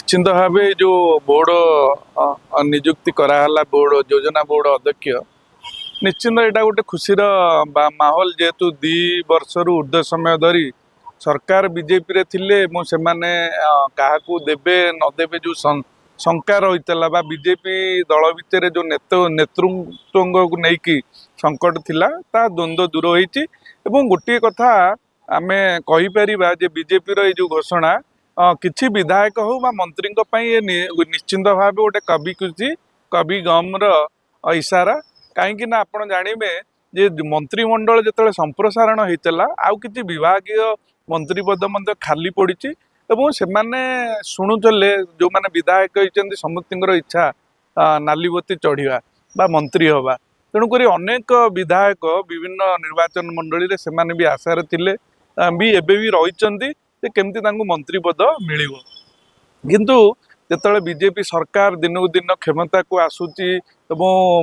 निश्चिंत भाव जो बोर्ड नियुक्ति कराला बोर्ड योजना बोर्ड अध्यक्ष निश्चिंत यहाँ गोटे खुशीर माहौल जेहेतु 2 वर्ष ऊर्ध्व समय धरी सरकार बीजेपी रे थिले से क्या देवे नदेवे जो शंका रही बीजेपी दल भितर जो नेतृत्व को लेकिन संकट थिला ता द्वंद्व दूर होती गोटे कथा आम कहीपर बीजेपी रो जो घोषणा किसी विधायक हो मंत्री निश्चिंत भाव गोटे कवि खुशी कवि गम्र इशारा कहीं आप जानवे जे मंत्रिमंडल जो संप्रसारण होता आउ कि विभागीय मंत्री पद खाली पड़ी से शुणुले जो मैंने विधायक होती समस्त इच्छा नालीबती चढ़ा बा मंत्री हवा तेणुक अनेक विधायक विभिन्न निर्वाचन मंडली से भी आशार थे भी एबे भी रही केमती मंत्री पद मिल किंतु जिते बीजेपी सरकार दिनकू दिन क्षमता को आसूची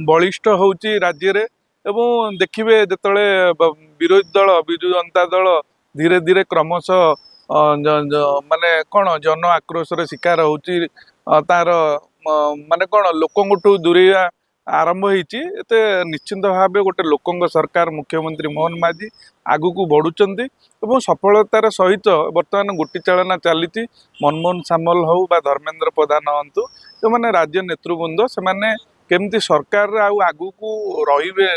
बलिष्ठ होउची राज्य रे एवं देखिए जिते विरोधी दल विजु जनता दल धीरे धीरे क्रमश माने कौन जन आक्रोश शिकार होउची तार माने कौन लोकंठू दूरेया आरंभ होती निश्चिंत भाव गोटे लोकों सरकार मुख्यमंत्री मोहन माझी आगु को बढ़ुंट सफलतार सहित बर्तमान गोटी चालना चली मनमोहन सामल हो बा धर्मेंद्र प्रधान हूँ जो मैंने राज्य नेतृवृंद से केमती सरकार आगु को रे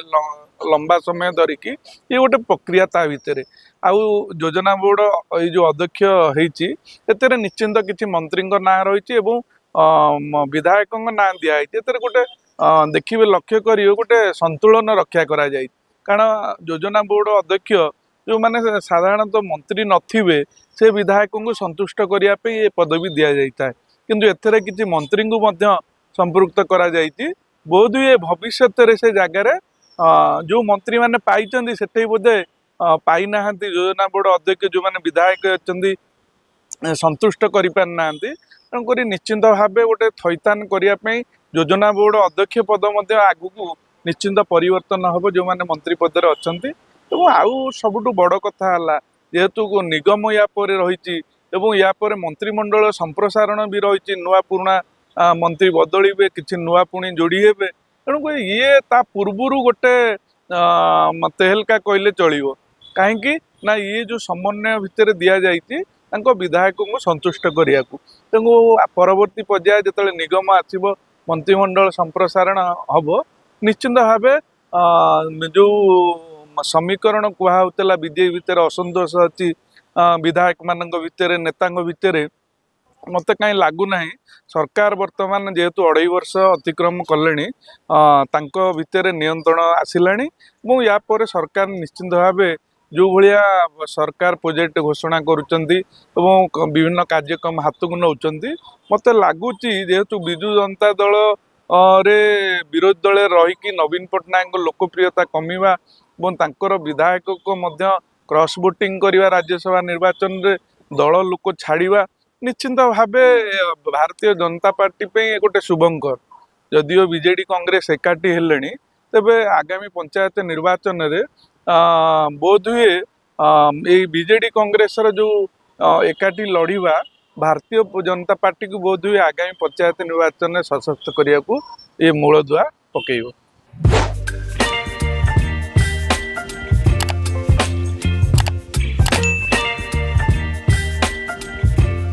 लंबा समय धरिकी ये गोटे प्रक्रिया ता भितर आउ योजना बोर्ड ये जो अध्यक्ष होती निश्चिंत किसी मंत्री ना रही विधायक ना दिखाई गोटे देखिए लक्ष्य कर गोटे संतुलन रक्षा करा जाए कारण योजना बोर्ड अध्यक्ष जो मैंने साधारणतः मंत्री नथिबे से विधायक को संतुष्ट करने ये पदवी दि जाए किंतु एथरे किसी मंत्री को संपृक्त करा जाइए बोध हुए भविष्य से जगार जो मंत्री मैंने पाई से बोधे पाई ना योजना बोर्ड अध्यक्ष जो मैंने विधायक अच्छा संतुष्ट कर पारिना तेणुक निश्चिंत भाव गोटे थैतान करने योजना बोर्ड अध्यक्ष पद आगु को निश्चिंत परिवर्तन हम जो मैंने मंत्री पद अच्छा आउ सबुठ बड़ कथा है जेहेतु निगम या रही या मंत्रिमंडल संप्रसारण भी रही नुआ पुराणा मंत्री बदलिए किसी नुआ पुणी जोड़ी हे तेणुक ये ता पूर्वर गोटे तेहलका कहले चलो कहीं ना ये जो समन्वय भितर दि जाती विधायक को संतुष्ट करने को तेणु परवर्ती पर्याय जो निगम आसब मंत्रिमंडल संप्रसारण हम निश्चिंत भाव जो समीकरण कहला बीजेपी भितर असंतोष अच्छी विधायक मान भितर नेता भितर मत कहीं लगुना सरकार वर्तमान जेहेतु 2.5 वर्ष अतिक्रम कले भितर नियंत्रण आसला या सरकार निश्चिंत भाव जो भाया सरकार प्रोजेक्ट घोषणा करुँच विभिन्न कार्यक्रम हाथ को नौ मत लगुच जेहेतु विजु जनता दल रे विरोधी दल रहीकि नवीन पट्टनायक लोकप्रियता कमिवा और विधायक को क्रॉस वोटिंग करवा राज्यसभा निर्वाचन रे दल लोक छाड़ा निश्चिंत भाव भारतीय जनता पार्टी पे गोटे शुभंकर जदिओ बीजेडी कांग्रेस एकाठी हेले तेबे आगामी पंचायत निर्वाचन रे बोध हुए बीजेडी कांग्रेस जो एकाठी लड़वा भारतीय जनता पार्टी को बोध हुए आगामी पंचायत निर्वाचन में सशक्त करने को ये मूलदुआ पकेब।